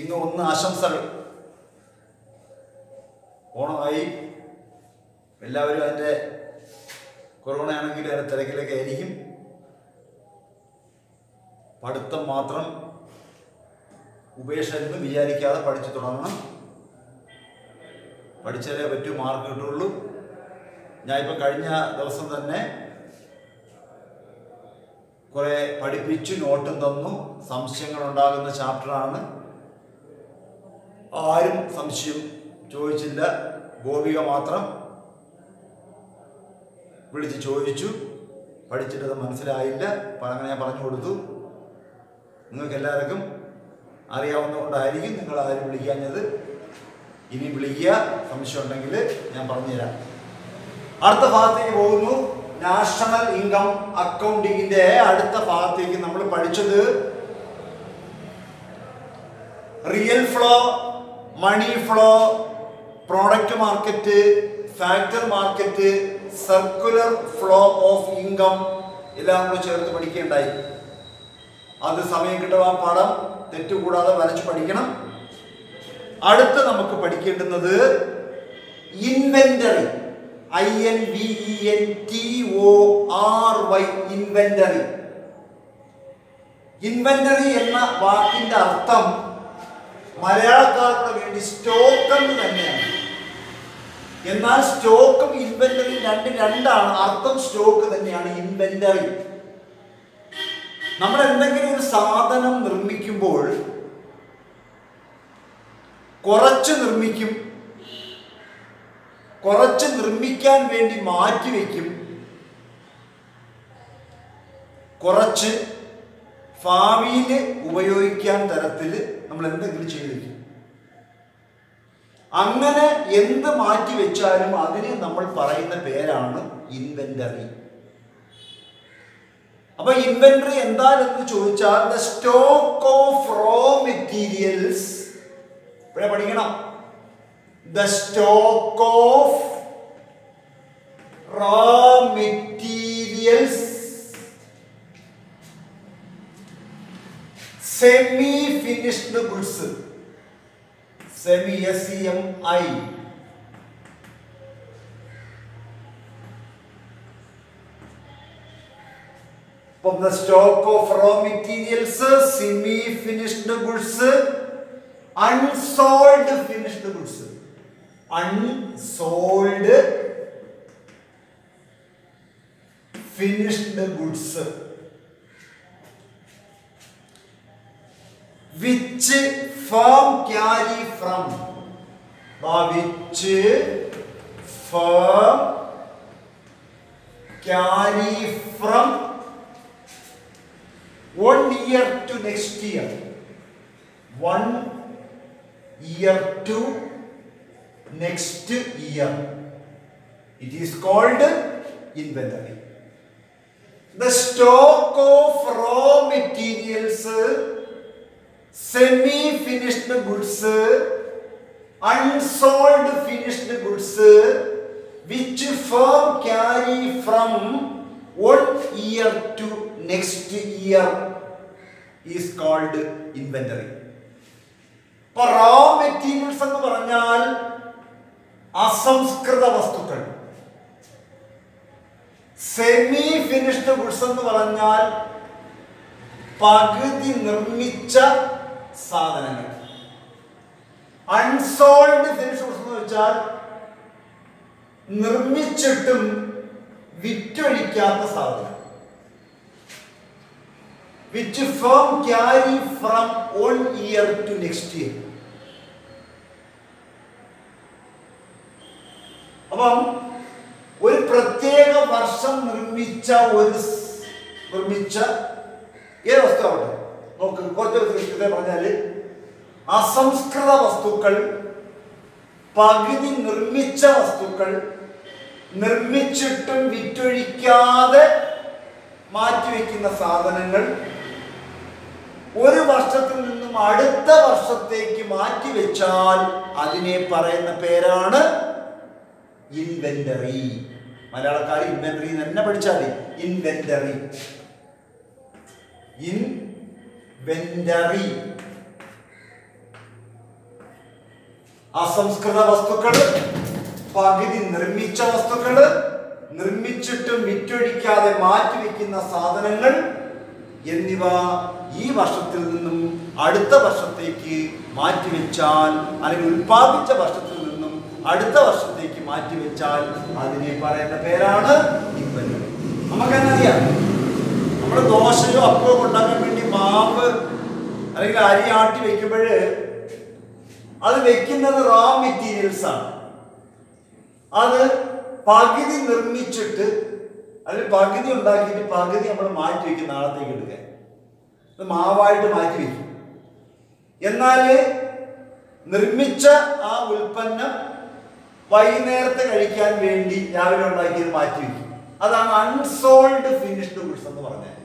ചിങ്ങം 1 ആശംസകൾ. ഓണമായി, എല്ലാവരും അതിൻ്റെ കൊറോണയാണെങ്കിൽ അതിൻ്റെ തിരക്കിലൊക്കെ ആയിരിക്കും. പഠിത്തം മാത്രം ഉപേക്ഷ എന്ന് വിചാരിക്കാതെ പഠിച്ചു തുടങ്ങണം. പഠിച്ചാലേ പറ്റൂ, മാർക്ക് കിട്ടുള്ളൂ. ഞാനിപ്പോൾ കഴിഞ്ഞ ദിവസം തന്നെ കുറേ പഠിപ്പിച്ചു, നോട്ടും തന്നു. സംശയങ്ങളുണ്ടാകുന്ന ചാപ്റ്ററാണ്. ആരും സംശയം ചോദിച്ചില്ല. ഗോപിക മാത്രം വിളിച്ച് ചോദിച്ചു. പഠിച്ചിട്ടത് മനസ്സിലായില്ല. അങ്ങനെ ഞാൻ പറഞ്ഞു കൊടുത്തു. നിങ്ങൾക്ക് എല്ലാവർക്കും അറിയാവുന്നതുകൊണ്ടായിരിക്കും നിങ്ങൾ ആരും വിളിക്കാഞ്ഞത്. ഇനി വിളിക്കുക, സംശയം ഉണ്ടെങ്കിൽ ഞാൻ പറഞ്ഞുതരാം. അടുത്ത ഭാഗത്തേക്ക് പോകുന്നു. നാഷണൽ ഇൻകം അക്കൗണ്ടിങ്ങിന്റെ അടുത്ത ഭാഗത്തേക്ക് നമ്മൾ പഠിച്ചത് real flow, money flow, product market, factor market, circular flow of income എല്ലാം കൂടി ചേർത്ത് പഠിക്കുകയുണ്ടായി. അത് സമയം കിട്ടുക ആ പാഠം തെറ്റുകൂടാതെ വരച്ച് പഠിക്കണം. അടുത്ത് നമുക്ക് പഠിക്കേണ്ടുന്നത് ഇൻവെന്ററി, INVENTORY, ഇൻവെന്ററി. ഇൻവെന്ററി എന്ന വാക്കിന്റെ അർത്ഥം മലയാളക്കാർക്ക് വേണ്ടി സ്റ്റോക്ക് എന്ന് തന്നെയാണ്. എന്നാൽ സ്റ്റോക്കും ഇൻവെന്ററി രണ്ടാണ്. അർത്ഥം സ്റ്റോക്ക് തന്നെയാണ്. ഇൻവെന്ററി നമ്മൾ എന്തെങ്കിലും ഒരു സാധനം നിർമ്മിക്കുമ്പോൾ കുറച്ച് നിർമ്മിക്കും, കുറച്ച് നിർമ്മിക്കാൻ വേണ്ടി മാറ്റിവെക്കും, കുറച്ച് ഭാവിയിൽ ഉപയോഗിക്കാൻ തരത്തിൽ നമ്മൾ എന്തെങ്കിലും ചെയ്തു വയ്ക്കും. അങ്ങനെ എന്ത് മാറ്റിവെച്ചാലും അതിന് നമ്മൾ പറയുന്ന പേരാണ് ഇൻവെന്ററി. അപ്പൊ ഇൻവെന്ററി എന്താണെന്ന് ചോദിച്ചാൽ the stock of raw materials. ഇവിടെ പഠിക്കണം. The stock of raw materials, semi-finished goods, SEMI. From the stock of raw materials, semi-finished goods, unsold finished goods. Unsold finished goods, which firm carry from, which firm carry from 1 year to next year, 1 year to next year. It is called inventory. The stock of raw materials, semi-finished goods, unsold finished goods, which firm carry from 1 year to next year is called inventory. raw materials എന്ന് പറഞ്ഞാൽ അസംസ്കൃത വസ്തുക്കൾ. Semi finished goods എന്ന് പറഞ്ഞാൽ പകുതി നിർമ്മിച്ച സാധനങ്ങൾ. Unsold finished goods എന്ന് വെച്ചാൽ നിർമ്മിച്ചിട്ടും വിറ്റൊഴിക്കാത്ത സാധനം. which firm carry from 1 year to next year. അപ്പം ഒരു പ്രത്യേക വർഷം നിർമ്മിച്ച ഏത് വസ്തു ആവട്ടെ, നോക്ക് കുറച്ച് പറഞ്ഞാല് അസംസ്കൃത വസ്തുക്കൾ, പകുതി നിർമ്മിച്ച വസ്തുക്കൾ, നിർമ്മിച്ചിട്ടും വിറ്റൊഴിക്കാതെ മാറ്റിവെക്കുന്ന സാധനങ്ങൾ, ഒരു വർഷത്തിൽ നിന്നും അടുത്ത വർഷത്തേക്ക് മാറ്റിവെച്ചാൽ അതിനെ പറയുന്ന പേരാണ് ഇൻവെന്ററി. മലയാളക്കാർ ഇൻവെന്ററി തന്നെ പഠിച്ചാൽ ഇൻവെന്ററി. ഇൻവെന്ററി അസംസ്കൃത വസ്തുക്കള്, പകുതി നിർമ്മിച്ച വസ്തുക്കള്, നിർമ്മിച്ചിട്ടും വിറ്റൊഴിക്കാതെ മാറ്റിവെക്കുന്ന സാധനങ്ങൾ എന്നിവ ഈ വർഷത്തിൽ നിന്നും അടുത്ത വർഷത്തേക്ക് മാറ്റിവെച്ചാൽ, അല്ലെങ്കിൽ ഉൽപ്പാദിച്ച വർഷത്തിൽ നിന്നും അടുത്ത വർഷത്തേക്ക് മാറ്റിവെച്ചാൽ അതിനെ പറയുന്ന പേരാണ് ഇൻവെന്ററി. നമുക്കെന്നറിയാം, നമ്മൾ ദോശയോ അപ്പോ ഉണ്ടാക്കാൻ വേണ്ടി മാവ് അല്ലെങ്കിൽ അരി ആട്ടി വെക്കുമ്പോൾ അത് വെക്കുന്നത് റോ മെറ്റീരിയൽസ് ആണ്. അത് പകുതി നിർമ്മിച്ചിട്ട് അതിൽ പകുതി ഉണ്ടാക്കിയിട്ട് പകുതി നമ്മൾ മാറ്റി വയ്ക്കും നാളത്തേക്ക് എടുക്കാൻ. അത് മാവായിട്ട് മാറ്റി വയ്ക്കും. എന്നാൽ നിർമ്മിച്ച ആ ഉൽപ്പന്നം വൈകുന്നേരത്തെ കഴിക്കാൻ വേണ്ടി രാവിലെ ഉണ്ടാക്കിയത് മാറ്റി വയ്ക്കും. അതാണ് അൺസോൾഡ് ഫിനിഷ്ഡ് ഗുഡ്സ് എന്ന് പറഞ്ഞത്.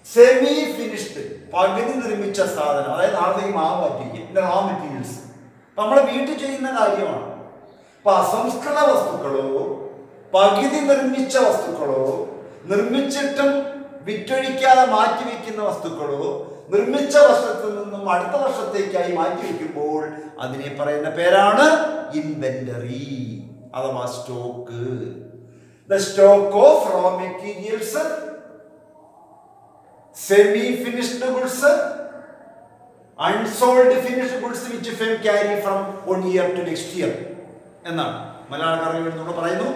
സെമി ഫിനിഷ്ഡ്, പകുതി നിർമ്മിച്ച സാധനം, അതായത് നാളത്തേക്ക് മാവ് മാറ്റി വയ്ക്കും. പിന്നെ റോ മെറ്റീരിയൽസ് നമ്മളെ വീട്ടിൽ ചെയ്യുന്ന കാര്യമാണ്. അപ്പൊ അസംസ്കൃത വസ്തുക്കളോ പകുതി നിർമ്മിച്ച വസ്തുക്കളോ നിർമ്മിച്ചിട്ടും വിറ്റൊഴിക്കാതെ മാറ്റിവെക്കുന്ന വസ്തുക്കളോ നിർമ്മിച്ച വർഷത്തിൽ നിന്നും അടുത്ത വർഷത്തേക്കായി മാറ്റിവെക്കുമ്പോൾ അതിനെ പറയുന്ന പേരാണ് ഇൻവെന്ററി അഥവാ stock. The stock of raw materials, semi finished goods, unsold finished goods which firm carry from 1 year to next year എന്നാണ് മലയാളക്കാരെ വേണ്ടി പറയുന്നു.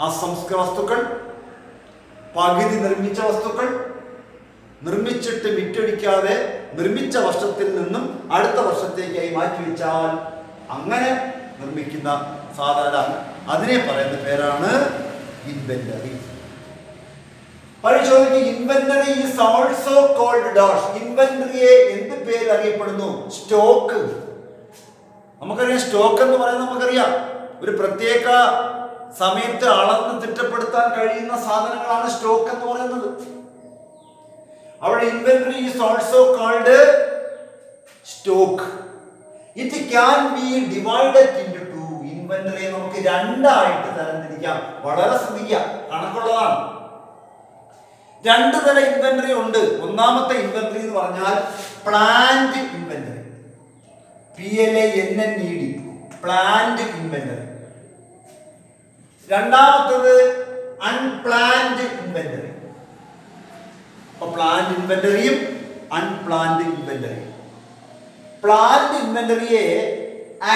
അസംസ്കൃത വസ്തുക്കൾ, പകുതി നിർമ്മിച്ച വസ്തുക്കൾ, നിർമ്മിച്ചിട്ട് വിറ്റൊഴിക്കാതെ നിർമ്മിച്ച വർഷത്തിൽ നിന്നും അടുത്ത വർഷത്തേക്കായി മാറ്റിവെച്ചാൽ അങ്ങനെ നിർമ്മിക്കുന്ന സാധനം, അതിനെ പറയുന്ന പേരാണ് ഇൻവെന്ററി. പരിശോധിക്കുക, inventory is also called dash. ഇൻവെന്ററിയെ എന്ത് പേര് അറിയപ്പെടുന്നു? സ്റ്റോക്ക്. നമുക്കറിയാം, സ്റ്റോക്ക് എന്ന് പറയുന്നത് നമുക്കറിയാം ഒരു പ്രത്യേക സമയത്ത് അളന്ന് തിട്ടപ്പെടുത്താൻ കഴിയുന്ന സാധനങ്ങളാണ് സ്റ്റോക്ക് എന്ന് പറയുന്നത്. അവിടെ inventory is also called stock. It can be divided into two. ഇൻവെന്ററിയെ നമുക്ക് രണ്ടായിട്ട് തരംതിരിക്കാം. വളരെ ശ്രദ്ധിക്കാം, കണക്കുള്ളതാണ്. രണ്ട് തരം ഇൻവെന്ററി ഉണ്ട്. ഒന്നാമത്തെ ഇൻവെന്ററി എന്ന് പറഞ്ഞാൽ planned inventory, PLANNED, planned inventory. രണ്ടാമത്തത് അൺപ്ലാൻഡ് ഇൻവെന്ററി. അപ്പൊ പ്ലാന്റ് ഇൻവെന്ററിയും അൺപ്ലാൻഡ് ഇൻവെന്ററിയും. പ്ലാന്റ് ഇൻവെന്ററിയെ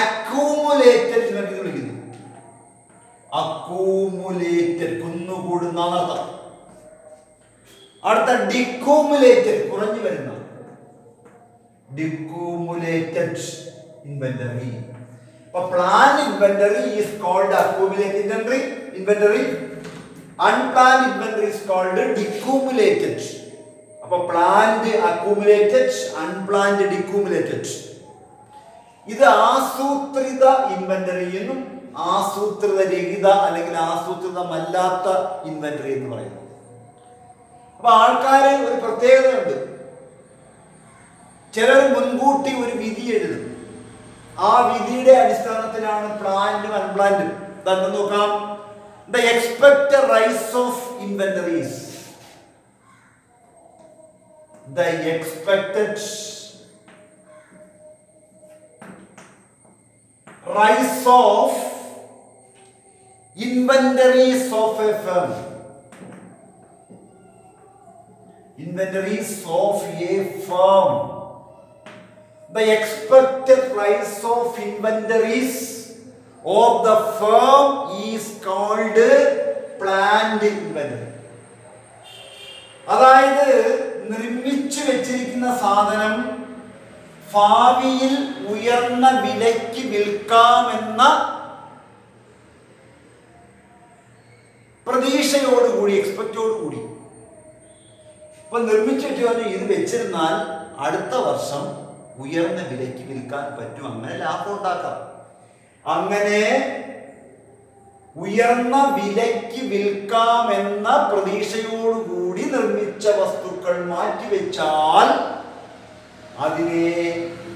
അക്യൂമുലേറ്റഡ് ഇൻവെന്ററി വിളിക്കുന്നു. അക്യൂമുലേറ്റഡ്, കുന്നുകൂടുന്ന അർത്ഥം. അടുത്ത ഡിക്യൂമുലേറ്റഡ്, കുറഞ്ഞു വരുന്ന. Decumulated inventory. അപ്പൊ planned inventory is called accumulated inventory. Unplanned inventory is called decumulated. അപ്പൊ പ്ലാന്റ് അക്യൂമുലേറ്റഡ്, അൺപ്ലാൻഡ് ഡിക്യൂമുലേറ്റഡ്. ഇത് ആസൂത്രിത ഇൻവെന്ററി എന്നും ആസൂത്രിത രഹിത അല്ലെങ്കിൽ ആസൂത്രിതമല്ലാത്ത ഇൻവെന്ററി എന്ന് പറയുന്നു. അപ്പൊ ആൾക്കാര് ഒരു പ്രത്യേകതയുണ്ട്. ചിലർ മുൻകൂട്ടി ഒരു വിധി എഴുതും. ആ വിധിയുടെ അടിസ്ഥാനത്തിലാണ് പ്ലാന്റും അൺപ്ലാന്റും. ഇതെന്ന് നോക്കാം. The expected rise of inventories. The expected rise of inventories of A firm. Inventories of a firm. The expected rise of inventories of the firm is called planned inventory. അതായത് നിർമ്മിച്ചു വെച്ചിരിക്കുന്ന സാധനം ഭാവിയിൽ ഉയർന്ന വിലയ്ക്ക് വിൽക്കാമെന്ന പ്രതീക്ഷയോടുകൂടി, എക്സ്പെക്റ്റോടുകൂടി. അപ്പൊ നിർമ്മിച്ചിട്ട് ഇത് വെച്ചിരുന്നാൽ അടുത്ത വർഷം ഉയർന്ന വിലയ്ക്ക് വിൽക്കാൻ പറ്റും, അങ്ങനെ ലാഭം ഉണ്ടാക്കാം. അങ്ങനെ ഉയർന്ന വിലയ്ക്ക് വിൽക്കാമെന്ന പ്രതീക്ഷയോടുകൂടി നിർമ്മിച്ച വസ്തുക്കൾ മാറ്റിവെച്ചാൽ അതിനെ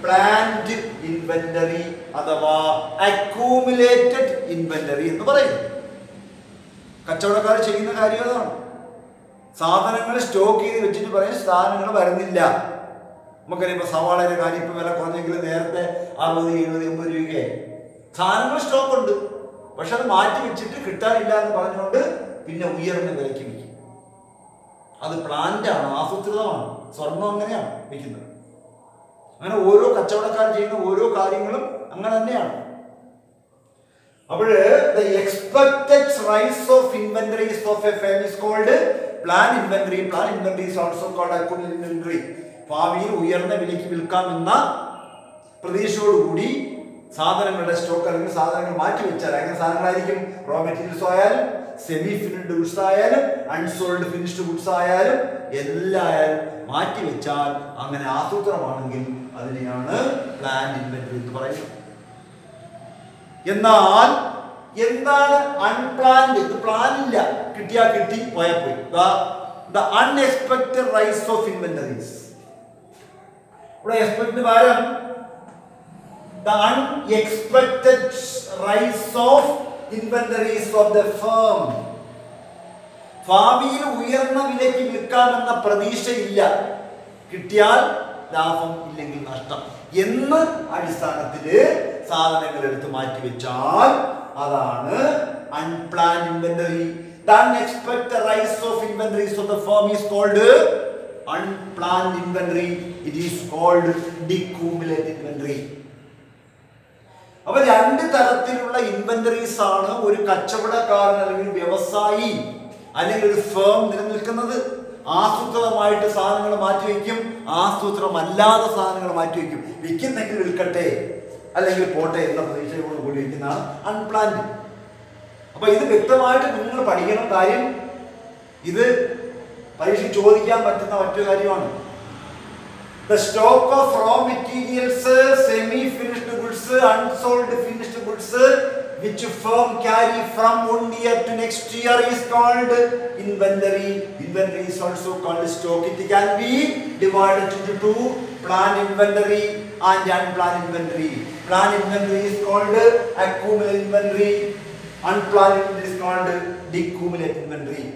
പ്ലാന്റ് ഇൻവെന്ററി അഥവാ അക്യൂമുലേറ്റഡ് ഇൻവെന്ററി എന്ന് പറയുന്നു. കച്ചവടക്കാർ ചെയ്യുന്ന കാര്യം അതാണ്. സാധനങ്ങൾ സ്റ്റോക്ക് ചെയ്ത് വെച്ചിട്ട് പറയും സാധനങ്ങൾ വരുന്നില്ല, നമുക്കറിയാം ഇപ്പോൾ സവാളയുടെ കാര്യം ഇപ്പം വില കുറഞ്ഞെങ്കിൽ നേരത്തെ 60, 70, 80 രൂപയായി. സാധനങ്ങൾ സ്റ്റോക്കുണ്ട്, പക്ഷെ അത് മാറ്റി വെച്ചിട്ട് കിട്ടാനില്ല എന്ന് പറഞ്ഞുകൊണ്ട് പിന്നെ ഉയർന്ന വിലയ്ക്ക് വിൽക്കും. അത് പ്ലാന്റാണ്, ആസൂത്രിതമാണ്. സ്വർണം അങ്ങനെയാണ് വിൽക്കുന്നത്. അങ്ങനെ ഓരോ കച്ചവടക്കാർ ചെയ്യുന്ന ഓരോ കാര്യങ്ങളും അങ്ങനെ തന്നെയാണ്. അപ്പോൾ the expected rise of inventories of a firm is called planned inventory. Planned inventory is also called accumulated inventory. ഭാവിയിൽ ഉയർന്ന വിലയ്ക്ക് വിൽക്കാമെന്ന പ്രതീക്ഷയോടുകൂടി സാധനങ്ങളുടെ സ്റ്റോക്ക് അല്ലെങ്കിൽ സാധനങ്ങൾ മാറ്റി വെച്ചാൽ, അങ്ങനെ സാധനങ്ങളായിരിക്കും റോ മെറ്റീരിയൽസ് ആയാലും സെമി ഫിനിഷ്ഡ് ഗുഡ്സ് ആയാലും അൺസോൾഡ് ഫിനിഷ്ഡ് ഗുഡ്സ് ആയാലും എല്ലായാലും മാറ്റി വെച്ചാൽ, അങ്ങനെ ആസൂത്രമാണെങ്കിൽ അതിനെയാണ് പ്ലാൻഡ് ഇൻവെന്ററി എന്ന് പറയുന്നത്. എന്നാൽ എന്താണ് അൺപ്ലാൻഡ്? ഇത് പ്ലാൻ ഇല്ല, കിട്ടിയാ കിട്ടി, പോയാ പോയി. The unexpected rise of inventories. ഇവിടെ എക്സ്പെക്ടഡ് പകരം the unexpected rise of inventories of the firm. ഭാവിയിൽ ഉയർന്ന വിലയ്ക്ക് വിൽക്കാമെന്ന പ്രതീക്ഷയില്ല, കിട്ടിയാൽ ലാഭം ഇല്ലെങ്കിൽ നഷ്ടം എന്ന അടിസ്ഥാനത്തില് സാധനങ്ങൾ എടുത്ത് മാറ്റിവെച്ചാൽ അതാണ് unplanned inventory. The unexpected rise of inventories of the firm is called unplanned inventory. It is called decumulated inventory. അപ്പൊ രണ്ട് തരത്തിലുള്ള ഇൻവെന്ററീസ് ആണ് ഒരു കച്ചവടക്കാരൻ അല്ലെങ്കിൽ വ്യവസായി അല്ലെങ്കിൽ ഒരു ഫേം നിലനിൽക്കുന്നത്. ആസൂത്രിതമായിട്ട് സാധനങ്ങൾ മാറ്റിവെക്കും, ആസൂത്രിതമല്ലാതെ സാധനങ്ങൾ മാറ്റിവെക്കും. വിൽക്കുന്നെങ്കിൽ വിൽക്കട്ടെ അല്ലെങ്കിൽ പോട്ടെ എന്ന പ്രതീക്ഷയോട് കൂടി വിൽക്കുന്നതാണ് അൺപ്ലാൻഡ്. അപ്പൊ ഇത് വ്യക്തമായിട്ട് നിങ്ങൾ പഠിക്കണം. കാര്യം ഇത് പരീക്ഷ ചോദിക്കാൻ പറ്റുന്ന മറ്റൊരു കാര്യമാണ്. The stock of raw materials, semi-finished goods, unsold finished goods, which firm carry from one year to next year is called inventory. Inventory is also called stock. It can be divided into two: planned inventory and unplanned inventory. Planned inventory is called accumulated inventory. Unplanned inventory is called decumulated inventory.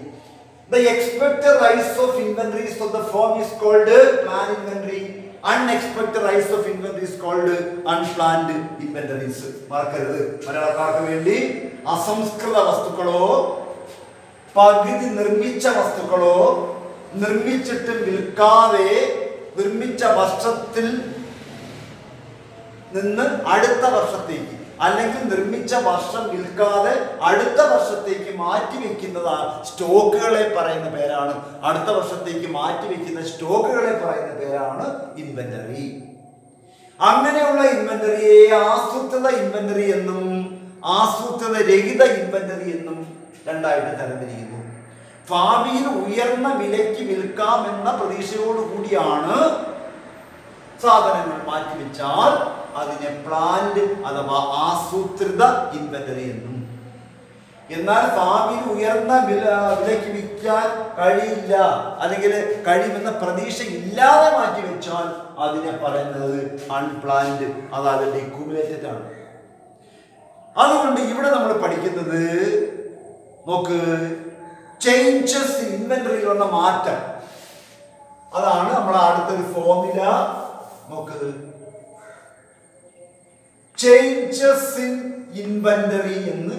The expected rise of inventories of the firm is called planned inventory. Unexpected rise of inventory is called unplanned inventories. മറക്കരുത്. മലയാളക്കാർക്ക് വേണ്ടി അസംസ്കൃത വസ്തുക്കളോ പകുതി നിർമ്മിച്ച വസ്തുക്കളോ നിർമ്മിച്ചിട്ട് വിൽക്കാതെ നിർമ്മിച്ച വർഷത്തിൽ നിന്ന് അടുത്ത വർഷത്തേക്ക് അല്ലെങ്കിൽ നിർമ്മിച്ച വർഷം വിൽക്കാതെ അടുത്ത വർഷത്തേക്ക് മാറ്റിവെക്കുന്നതാണ് സ്റ്റോക്കുകളെ പറയുന്ന പേരാണ്. അടുത്ത വർഷത്തേക്ക് മാറ്റിവെക്കുന്ന സ്റ്റോക്കുകളെ പറയുന്ന പേരാണ് ഇൻവെന്ററി. അങ്ങനെയുള്ള ഇൻവെന്ററിയെ ആസൂത്രിത ഇൻവെന്ററി എന്നും ആസൂത്രിത രഹിത ഇൻവെന്ററി എന്നും രണ്ടായിട്ട് തരംതിരിക്കുന്നു. ഭാവിയിൽ ഉയർന്ന വിലയ്ക്ക് വിൽക്കാമെന്ന പ്രതീക്ഷയോടുകൂടിയാണ് സാധനങ്ങൾ മാറ്റിവെച്ചാൽ അതിനെ പ്ലാൻഡ് അഥവാ ആസൂത്രിത ഇൻവെന്ററി എന്നും, എന്നാൽ ഭാവിയിൽ ഉയർന്ന വിലയ്ക്ക് വിൽക്കാൻ കഴിയില്ല അല്ലെങ്കിൽ കഴിയുമെന്ന പ്രതീക്ഷ ഇല്ലാതെ മാറ്റിവെച്ചാൽ അതിനെ പറയുന്നത് അൺപ്ലാൻഡ്, അതായത് ഡെക്യുമുലേറ്റഡ് ആണ്. അതുകൊണ്ട് ഇവിടെ നമ്മൾ പഠിക്കുന്നത് നോക്ക്, ചേഞ്ചസ് ഇൻവെന്ററിയിൽ വന്ന മാറ്റം. അതാണ് നമ്മുടെ അടുത്തൊരു ഫോർമുല. നോക്ക്, ചേഞ്ചസ് ഇൻ ഇൻവെന്ററി എന്ന്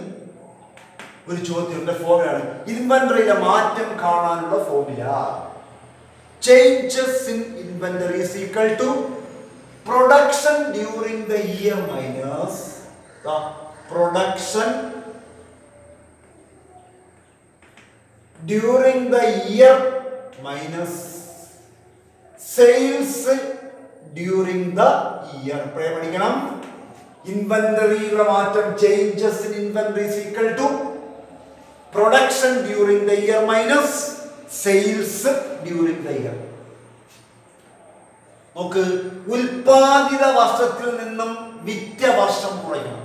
ഒരു ചോദ്യത്തിന്റെ ഫോർമുലയാണ്. ഇൻവെന്ററിയിലെ മാറ്റം കാണാനുള്ള formula. Changes in inventory is equal to production during the year minus production during the year minus sales during the year. ഇപ്പോഴേ പഠിക്കണം. ഇൻവെന്ററിയിലെ മാറ്റം changes in inventory is equal to production during the year minus sales during the year. നോക്ക്, ഉൽപാദിത വർഷത്തിൽ നിന്നും വിറ്റ വർഷം കുറയ്ക്കണം.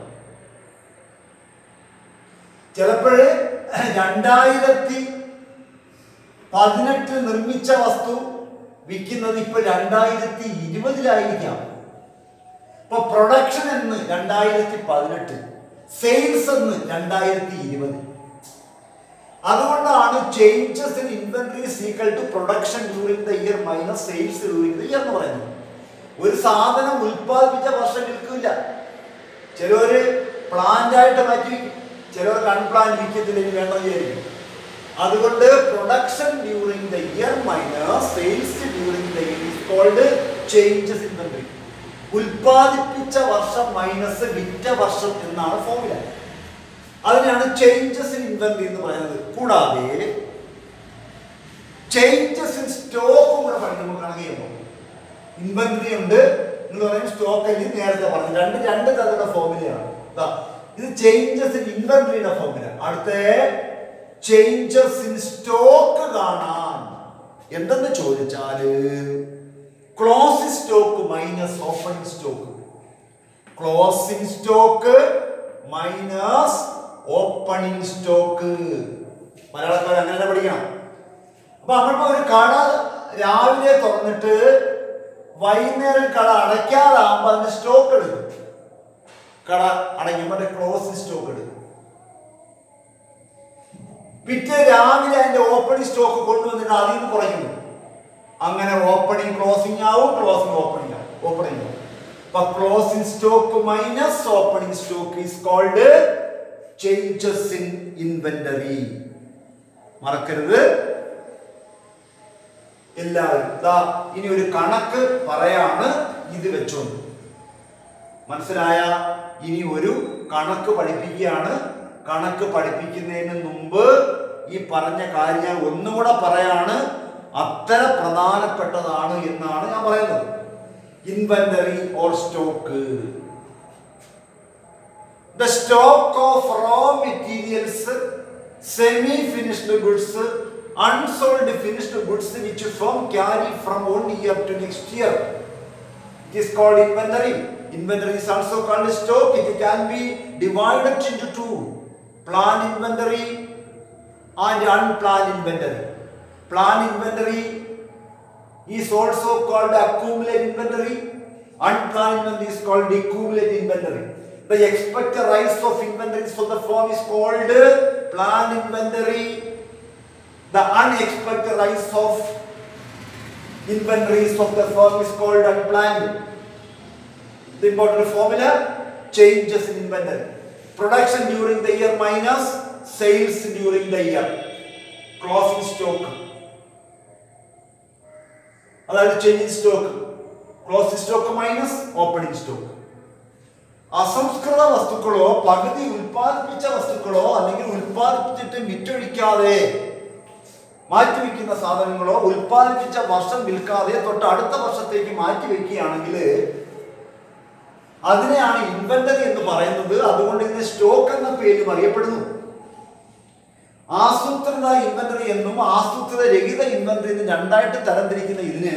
ചിലപ്പോഴേ 2018 നിർമ്മിച്ച വസ്തു വിൽക്കുന്നത് ഇപ്പൊ 2020 ഇപ്പൊ പ്രൊഡക്ഷൻ എന്ന് 2018, സെയിൽസ് എന്ന് 2020. അതുകൊണ്ടാണ് changes in inventory is equal to production during the year minus sales during the year എന്ന് പറയുന്നത്. ഒരു സാധനം ഉൽപ്പാദിപ്പിച്ച വർഷം വിൽക്കില്ല. ചിലവര് പ്ലാന്റ് ആയിട്ട് മാറ്റി വയ്ക്കും, ചിലവർക്ക് അൺപ്ലാന്റ് വിൽക്കത്തില്ല, ഇനി വേണമെന്ന് വിചാരിക്കും. അതുകൊണ്ട് production during the year minus sales during the year is called changes inventory. ഉൽപ്പാദിപ്പിച്ച വർഷം മൈനസ് വിറ്റ വർഷം എന്നാണ് ഫോർമുല. അതിനാണ് ചേഞ്ചസ് ഇൻ ഇൻവെന്ററി എന്ന് പറയുന്നത്. കൂടാതെ ചേഞ്ചസ് ഇൻ സ്റ്റോക്കും കൂടെ പഠിക്കുമ്പോൾ കണക്ക് ചെയ്യുമ്പോൾ ഇൻവെന്ററി ഉണ്ട് എന്ന് പറയും, സ്റ്റോക്ക് നേരത്തെ പറഞ്ഞു. രണ്ട് തരത്തിലുള്ള ഫോർമുലയാണ്. ഇത് ചേഞ്ചസ് ഇൻ ഇൻവെന്ററിയുടെ ഫോർമുല. അടുത്ത ചേഞ്ചസ് ഇൻ സ്റ്റോക്ക് കാണാൻ എന്തെന്ന് ചോദിച്ചാല് closing stock minus opening stock. Closing stock minus opening stock. മലയാളക്കാർ അങ്ങനെ പഠിക്കണം. അപ്പൊ നമ്മളിപ്പോ ഒരു കട രാവിലെ തുറന്നിട്ട് വൈകുന്നേരം കട അടയ്ക്കാതാകുമ്പോ അതിന്റെ സ്റ്റോക്ക് എടുക്കും. കട അടയ്ക്കുമ്പോൾ ക്ലോസിംഗ് സ്റ്റോക്ക് എടുക്കും. പിറ്റേ രാവിലെ അതിന്റെ ഓപ്പണിംഗ് സ്റ്റോക്ക് കൊണ്ടുവന്നിട്ട് അതിൽ നിന്ന് കുറയ്ക്കുന്നു. അങ്ങനെ ഓപ്പണിംഗ് ക്ലോസിംഗ് ആവും, ക്ലോസിംഗ് ഓപ്പണിംഗ് ആവും, ഓപ്പണിംഗ് ആവും. അപ്പൊ closing stock minus opening stock is called changes in inventory. മറക്കരുത് എല്ലാവരും. ഇനി ഒരു കണക്ക് പറയാണ്, ഇത് വെച്ചോണ്ട് മനസ്സിലായ. ഇനി ഒരു കണക്ക് പഠിപ്പിക്കുകയാണ്. കണക്ക് പഠിപ്പിക്കുന്നതിന് മുമ്പ് ഈ പറഞ്ഞ കാര്യം ഞാൻ ഒന്നുകൂടെ പറയാണ്, അത്ര പ്രധാനപ്പെട്ടതാണ് എന്നാണ് ഞാൻ പറയുന്നത്. Inventory or stock. The stock of raw materials, semi-finished goods, unsold finished goods which firm carry from one year to next year. It is called inventory. Inventory is also called stock. It can be divided into two: planned inventory and unplanned inventory. Planned inventory is also called accumulated inventory. Unplanned inventory is called decumulated inventory. The expected rise of inventories for the firm is called planned inventory. The unexpected rise of inventories of the firm is called unplanned. The important formula: changes in inventory. Production during the year minus sales during the year. Closing stock. അതായത് change stock. Closing stock minus opening stock. അസംസ്കൃത വസ്തുക്കളോ പകുതി ഉൽപ്പാദിപ്പിച്ച വസ്തുക്കളോ അല്ലെങ്കിൽ ഉൽപ്പാദിപ്പിച്ചിട്ട് വിറ്റൊഴിക്കാതെ മാറ്റിവെക്കുന്ന സാധനങ്ങളോ ഉൽപ്പാദിപ്പിച്ച വർഷം വിൽക്കാതെ തൊട്ട് അടുത്ത വർഷത്തേക്ക് മാറ്റി വെക്കുകയാണെങ്കിൽ അതിനെയാണ് ഇൻവെന്ററി എന്ന് പറയുന്നത്. അതുകൊണ്ട് ഇതിനെ സ്റ്റോക്ക് എന്ന പേരിൽ അറിയപ്പെടുന്നു. ആസൂത്രിത ഇൻവെന്ററി എന്നും ആസൂത്രിത രഹിത ഇൻവെന്ററി എന്നും രണ്ടായിട്ട് തരംതിരിക്കുന്ന ഇതിന്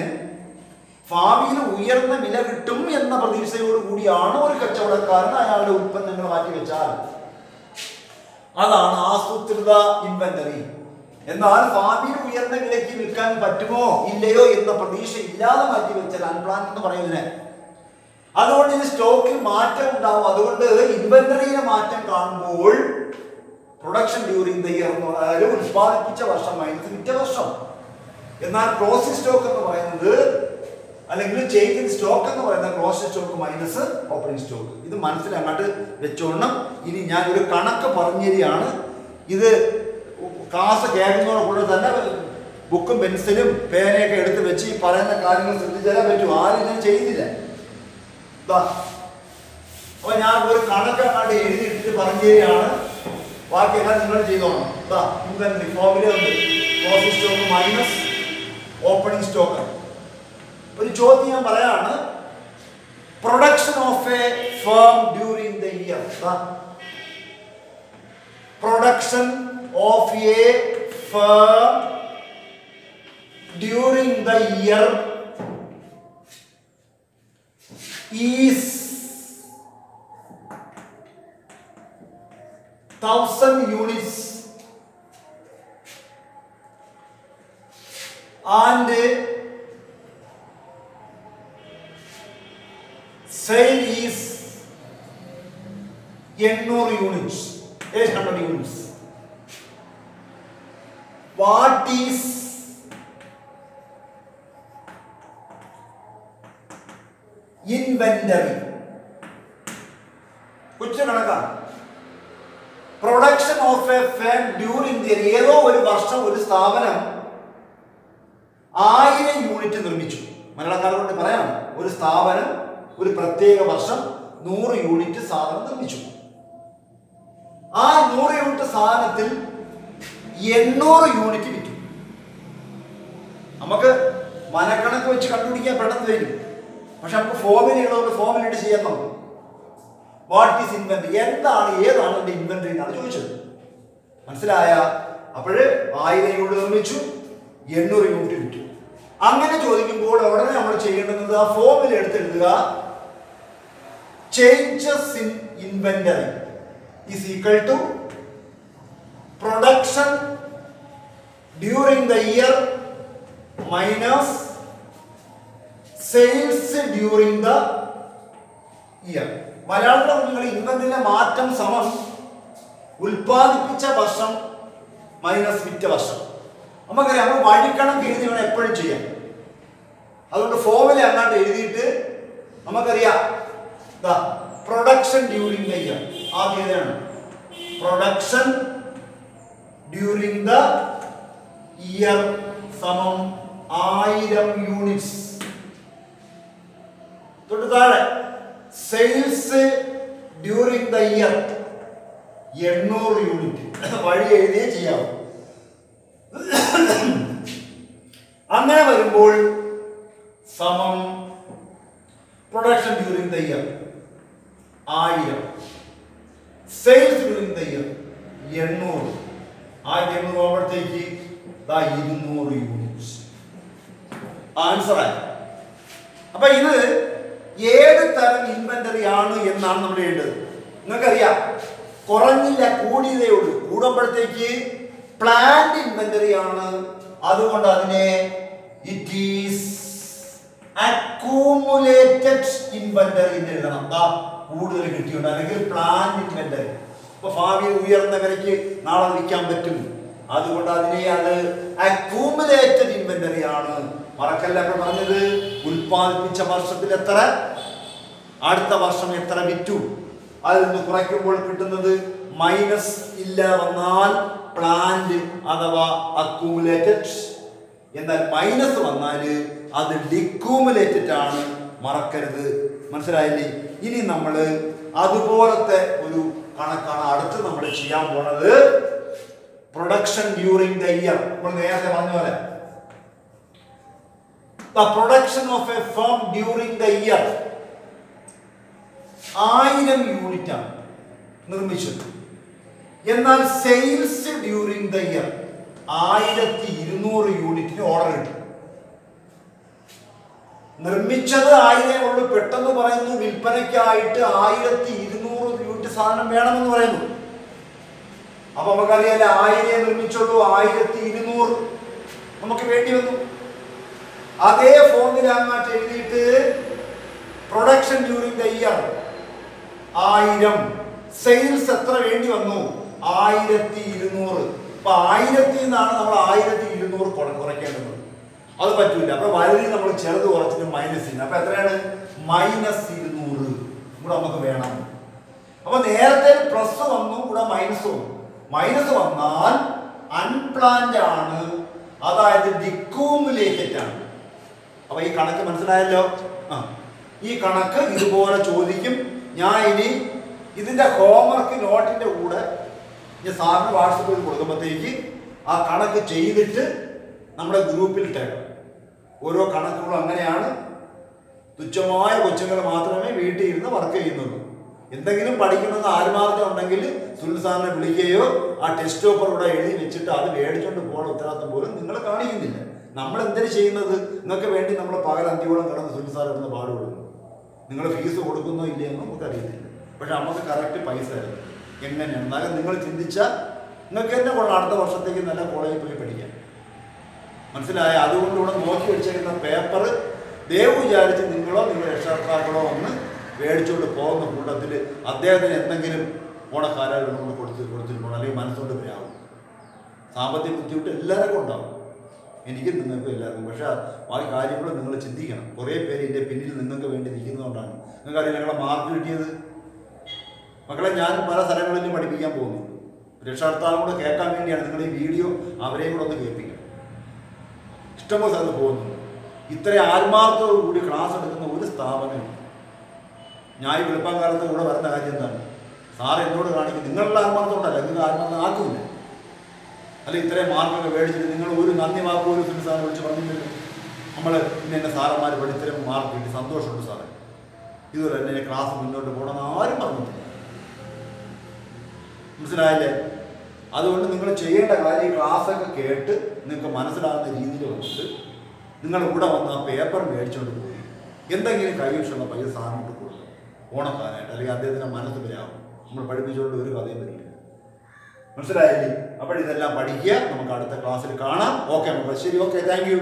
ഭാവിയിൽ ഉയർന്ന വില കിട്ടും എന്ന പ്രതീക്ഷയോട് കൂടിയാണ് ഒരു കച്ചവടക്കാരൻ അയാളുടെ ഉൽപ്പന്നങ്ങൾ മാറ്റിവെച്ചാൽ അതാണ് ആസൂത്രിത ഇൻവെന്ററി. എന്നാൽ ഭാവിയിൽ ഉയർന്ന വിലയ്ക്ക് വിൽക്കാൻ പറ്റുമോ ഇല്ലയോ എന്ന പ്രതീക്ഷ ഇല്ലാതെ മാറ്റിവെച്ചാൽ അൺപ്ലാൻ എന്ന് പറയുന്നതിന്. അതുകൊണ്ട് ഇത് സ്റ്റോക്കിൽ മാറ്റം ഉണ്ടാവും. അതുകൊണ്ട് ഇൻവെന്ററിയിലെ മാറ്റം കാണുമ്പോൾ പ്രൊഡക്ഷൻ ഡ്യൂറിംഗ് ദ ഇയർ എന്ന് പറഞ്ഞാൽ ഉൽപ്പാദിപ്പിച്ച വർഷം മൈനസ് വിറ്റ വർഷം. എന്നാൽ ക്ലോസിംഗ് സ്റ്റോക്ക് എന്ന് പറയുന്നത് അല്ലെങ്കിൽ ചേഞ്ച് സ്റ്റോക്ക് എന്ന് പറയുന്ന closing stock minus opening stock. ഇത് മനസ്സിലങ്ങോട്ട് വെച്ചോണം. ഇനി ഞാൻ ഒരു കണക്ക് പറഞ്ഞു തരികയാണ്. ഇത് ക്ലാസ് കേൾക്കുന്നതോടുകൂടെ തന്നെ ബുക്കും പെൻസിലും പേനയൊക്കെ എടുത്ത് വെച്ച് ഈ പറയുന്ന കാര്യങ്ങൾ ശ്രദ്ധിച്ചാലേ പറ്റൂ. ആരും ഞാൻ ചെയ്യുന്നില്ല. അപ്പൊ ഞാൻ ഒരു കണക്കങ്ങാണ്ട് എഴുതിയിട്ട് പറഞ്ഞു തരികയാണ്. ബാക്കിയെല്ലാം നിങ്ങൾ ചെയ്തോണം. ഇൻവെന്ററി ഫോർമുല ഉണ്ട്. Closing stock minus opening stock. ഒരു ചോദ്യം ഞാൻ പറയാണ്. Production of A firm during the year. Production of A firm during the year is 1000 units and sale is 800 units. What is inventory. കൊച്ചു കണക്കാണ്. Production of A firm during the year. ഏതോ ഒരു വർഷം ഒരു സ്ഥാപനം 1000 യൂണിറ്റ് നിർമ്മിച്ചു. മലയാളക്കാരെ കൊണ്ട് പറയാം, ഒരു സ്ഥാപനം ഒരു പ്രത്യേക വർഷം 100 യൂണിറ്റ് സാധനം നിർമ്മിച്ചു. ആ 100 യൂണിറ്റ് സാധനത്തിൽ 800 യൂണിറ്റ് വിറ്റു. നമുക്ക് മനക്കണക്ക് വെച്ച് കണ്ടുപിടിക്കാൻ പെട്ടെന്ന് വരും. പക്ഷെ നമുക്ക് ഫോമിലുള്ളതുകൊണ്ട് ഫോമിലിട്ട് ചെയ്യാൻ നോക്കും. What is inventory? എന്താണ്, ഏതാണ് എൻ്റെ ഇൻവെന്ററി എന്നാണ് ചോദിച്ചത്. മനസ്സിലായ? അപ്പോഴ് 1000 യൂണിറ്റ് നിർമ്മിച്ചു, 800 യൂണിറ്റ് വിറ്റു. അങ്ങനെ ചോദിക്കുമ്പോൾ ഉടനെ നമ്മൾ ചെയ്യേണ്ടത് ആ ഫോമിൽ എടുത്തെഴുതുക. Changes in inventory is equal to production during the year minus sales during the year. മലയാളത്തിലെ നിങ്ങൾ ഇൻവെന്ററിയിലെ മാറ്റം സമം ഉൽപ്പാദിപ്പിച്ച വർഷം മൈനസ് വിറ്റ വർഷം. നമുക്കറിയാം, നമ്മൾ വഴിക്കണക്ക് എഴുതി വേണം എപ്പോഴും ചെയ്യാം. അതുകൊണ്ട് ഫോമിൽ അങ്ങോട്ട് എഴുതിയിട്ട് നമുക്കറിയാം പ്രൊഡക്ഷൻ ഡ്യൂറിംഗ് ദ ഇയർ. ആദ്യം ഏതാണ്? പ്രൊഡക്ഷൻ ഡ്യൂറിംഗ് ദ ഇയർ സമം 1000 യൂണിറ്റ്സ്. തൊട്ട് താഴെ sales during the year 800 unit. വഴി എഴുതിയേ ചെയ്യാവും. അങ്ങനെ വരുമ്പോൾ സമം production during the year 1000, sales during the year 800. 1800 ആകുമ്പോഴത്തേക്ക് 200 യൂണിറ്റ്സ്. ആൻസർ ആയി. അപ്പൊ ഇത് ഏത് തരം ഇൻവെന്ററി ആണ് എന്നാണ് നമ്മൾ എഴുതേണ്ടത്. നിങ്ങൾക്കറിയാം, കുറഞ്ഞില്ല കൂടിയതേ ഉള്ളൂ. കൂടുമ്പോഴത്തേക്ക് പ്ലാന്റ് ഇൻവെന്ററി ആണ്. അതുകൊണ്ട് അതിനെ ഇറ്റ് ഈസ് അക്കൂമുലേറ്റഡ് ഇൻവെന്ററി എന്ന് എഴുതണം. കൂടുതൽ കിട്ടിയുണ്ട്. അല്ലെങ്കിൽ പ്ലാന്റ് ഇൻവെന്ററി. ഇപ്പൊ ഭാവിയിൽ ഉയർന്ന വിലയ്ക്ക് നാളെ വിൽക്കാൻ പറ്റും. അതുകൊണ്ട് അതിനെ അത് അക്കൂമുലേറ്റഡ് ഇൻവെന്ററി ആണ്. മറക്കല്ല പറഞ്ഞത്, ഉൽപ്പാദിപ്പിച്ച വർഷത്തിൽ എത്ര, അടുത്ത വർഷം എത്ര വിറ്റു, അതിൽ നിന്ന് കുറയ്ക്കുമ്പോൾ കിട്ടുന്നത് മൈനസ് ഇല്ല വന്നാൽ പ്ലാന്റ് അഥവാ അക്കൂമുലേറ്റഡ്. എന്നാൽ മൈനസ് വന്നാൽ അത് ഡിക്കൂമുലേറ്റഡ് ആണ്. മറക്കരുത്. മനസ്സിലായില്ലേ? ഇനി നമ്മൾ അതുപോലത്തെ ഒരു കണക്കാണ് അടുത്ത് നമ്മൾ ചെയ്യാൻ പോണത്. Production during the year. നമ്മൾ നേരത്തെ പറഞ്ഞ പോലെ the production of a firm during the year 1000 unit ആണ് നിർമ്മിച്ചത്. എന്നാൽ സെയിൽസ് ഡ്യൂറിംഗ് ദ ഇയർ 1200 യൂണിറ്റിന് ഓർഡർ കിട്ടും. നിർമ്മിച്ചത് 1000 ഉള്ളൂ. പെട്ടെന്ന് പറയുന്നു വിൽപ്പനയ്ക്കായിട്ട് 1200 യൂണിറ്റ് സാധനം വേണമെന്ന് പറയുന്നു. അപ്പൊ നമുക്കറിയാല്ല, 1000 നിർമ്മിച്ചുള്ളൂ, 1200 നമുക്ക് വേണ്ടി വന്നു. അതേ ഫോമിൽ അങ്ങോട്ട് എഴുതിയിട്ട് production during the year 1000, sales എത്ര വേണ്ടി വന്നു? 1200. അപ്പൊ 1000 നിന്നാണ് നമ്മൾ 1200 കുറയ്ക്കേണ്ടത്. അത് പറ്റൂല. അപ്പൊ വലുതി നമ്മൾ ചെറുത് കുറച്ചിട്ട് മൈനസ്. അപ്പൊ എത്രയാണ്? -200 കൂടെ നമുക്ക് വേണം. അപ്പൊ നേരത്തെ പ്ലസ് വന്നു, കൂടെ മൈനസ് വന്നു. മൈനസ് വന്നാൽ അൺപ്ലാൻഡ് ആണ്, അതായത് ഡിക്കൂമുലേറ്റഡ് ആണ്. അപ്പൊ ഈ കണക്ക് മനസ്സിലായല്ലോ? ഈ കണക്ക് ഇതുപോലെ ചോദിക്കും. ഞാൻ ഇനി ഇതിന്റെ ഹോംവർക്ക് നോട്ടിന്റെ കൂടെ ഞാൻ സാറിന് വാട്സപ്പിൽ കൊടുക്കുമ്പോഴത്തേക്ക് ആ കണക്ക് ചെയ്തിട്ട് നമ്മുടെ ഗ്രൂപ്പിൽ ഇട്ടേക്കാം. ഓരോ കണക്കുകളും അങ്ങനെയാണ്. തുച്ഛമായ കൊച്ചുങ്ങൾ മാത്രമേ വീട്ടിൽ ഇരുന്ന് വർക്ക് ചെയ്യുന്നുള്ളൂ. എന്തെങ്കിലും പഠിക്കണമെന്ന് ആത്മാർത്ഥം ഉണ്ടെങ്കിൽ സുനിൽ സാറിനെ വിളിക്കുകയോ ആ ടെസ്റ്റ് പേപ്പർ കൂടെ എഴുതി വെച്ചിട്ട് അത് മേടിച്ചുകൊണ്ട് പോകുന്ന ഉത്തരവാദിത്തം പോലും നിങ്ങൾ കാണിക്കുന്നില്ല. നമ്മൾ എന്തിനു ചെയ്യുന്നത്? നിങ്ങൾക്ക് വേണ്ടി നമ്മൾ പകൽ അന്തിയോളം കിടന്ന് സുനിൽ സാർ ഇടുന്ന പാടുപെടുന്നു. നിങ്ങൾ ഫീസ് കൊടുക്കുന്നോ ഇല്ലയെന്ന് നമുക്കറിയത്തില്ല. പക്ഷെ നമുക്ക് കറക്റ്റ് പൈസ തരുന്നു. എങ്ങനെയാണ്? എന്നാലും നിങ്ങൾ ചിന്തിച്ചാൽ നിങ്ങൾക്ക് തന്നെ കൊള്ളാം അടുത്ത വർഷത്തേക്ക് നല്ല കോളേജിൽ പോയി പഠിക്കാം. മനസ്സിലായ? അതുകൊണ്ട് ഇവിടെ നോക്കി വെച്ചേക്കുന്ന പേപ്പർ ദയവ് വിചാരിച്ച് നിങ്ങളോ നിങ്ങളുടെ രക്ഷകർത്താക്കളോ ഒന്ന് മേടിച്ചുകൊണ്ട് പോകുന്ന കൂട്ടത്തിൽ അദ്ദേഹത്തിന് എന്തെങ്കിലും ഓണക്കാലം കൊടുത്തിട്ട് പോകണം. അല്ലെങ്കിൽ മനസ്സുകൊണ്ട് വരാവും. സാമ്പത്തിക ബുദ്ധിമുട്ട് എല്ലാവർക്കും ഉണ്ടാവും. എനിക്ക് നിങ്ങൾക്ക് എല്ലാവർക്കും. പക്ഷേ ആ കാര്യങ്ങൾ നിങ്ങൾ ചിന്തിക്കണം. കുറേ പേര് ഇതിൻ്റെ പിന്നിൽ നിങ്ങൾക്ക് വേണ്ടി നിൽക്കുന്നതുകൊണ്ടാണ്. നിങ്ങൾക്കറിയാം ഞങ്ങളെ മാർക്ക് കിട്ടിയത്. മക്കളെ, ഞാൻ പല സ്ഥലങ്ങളിലും പഠിപ്പിക്കാൻ പോകുന്നുണ്ട്. രക്ഷാകർത്താവും കൂടെ കേൾക്കാൻ വേണ്ടിയാണ് നിങ്ങൾ ഈ വീഡിയോ അവരെയും കൂടെ ഒന്ന് കേൾപ്പിക്കണം. ഇഷ്ടംപോലെ സ്ഥലത്ത് പോകുന്നുണ്ട്. ഇത്ര ആത്മാർത്ഥത്തോടുകൂടി ക്ലാസ് എടുക്കുന്ന ഒരു സ്ഥാപനമുണ്ട്. ഞാൻ ഈ വെളുപ്പാങ്കാലത്ത് കൂടെ വരുന്ന കാര്യം എന്താണ്? സാറ് എന്നോട് കാണിക്കും നിങ്ങളുടെ ആത്മാർത്ഥം ഉണ്ടല്ല, നിങ്ങൾക്ക് ആത്മാർത്ഥം ആക്കുമില്ല. അല്ല ഇത്രയും മാർക്കൊക്കെ മേടിച്ചിട്ട് നിങ്ങൾ ഒരു നന്ദി വാക്ക് ഒരു സാറിനെ വിളിച്ച് പറഞ്ഞില്ലല്ലോ. നമ്മൾ പിന്നെ എൻ്റെ സാറന്മാർ പഠിത്തരം മാർക്ക് കിട്ടി, സന്തോഷമുണ്ട് സാറേ, ഇതുപോലെ തന്നെ ക്ലാസ് മുന്നോട്ട് പോകണമെന്ന് ആരും പറഞ്ഞിട്ടില്ല. മനസ്സിലായില്ലേ? അതുകൊണ്ട് നിങ്ങൾ ചെയ്യേണ്ട കാര്യം ക്ലാസ്സൊക്കെ കേട്ട് നിങ്ങൾക്ക് മനസ്സിലാകുന്ന രീതിയിൽ വന്നിട്ട് നിങ്ങളുടെ കൂടെ വന്ന് ആ പേപ്പർ മേടിച്ചുകൊണ്ട് പോയി എന്തെങ്കിലും കൈവശമുള്ള പൈസ സാറിനോട്ട് കൊടുക്കും ഓണക്കാനായിട്ട്, അല്ലെങ്കിൽ അദ്ദേഹത്തിൻ്റെ മനസ്സ് വരാവും. നമ്മൾ പഠിപ്പിച്ചുകൊണ്ട് ഒരു കഥയും വരില്ല. മനസ്സിലായില്ലേ? അപ്പോൾ ഇതെല്ലാം പഠിക്കുക. നമുക്ക് അടുത്ത ക്ലാസ്സിൽ കാണാം. ഓക്കെ മക്കളെ, ശരി, ഓക്കെ, താങ്ക് യു.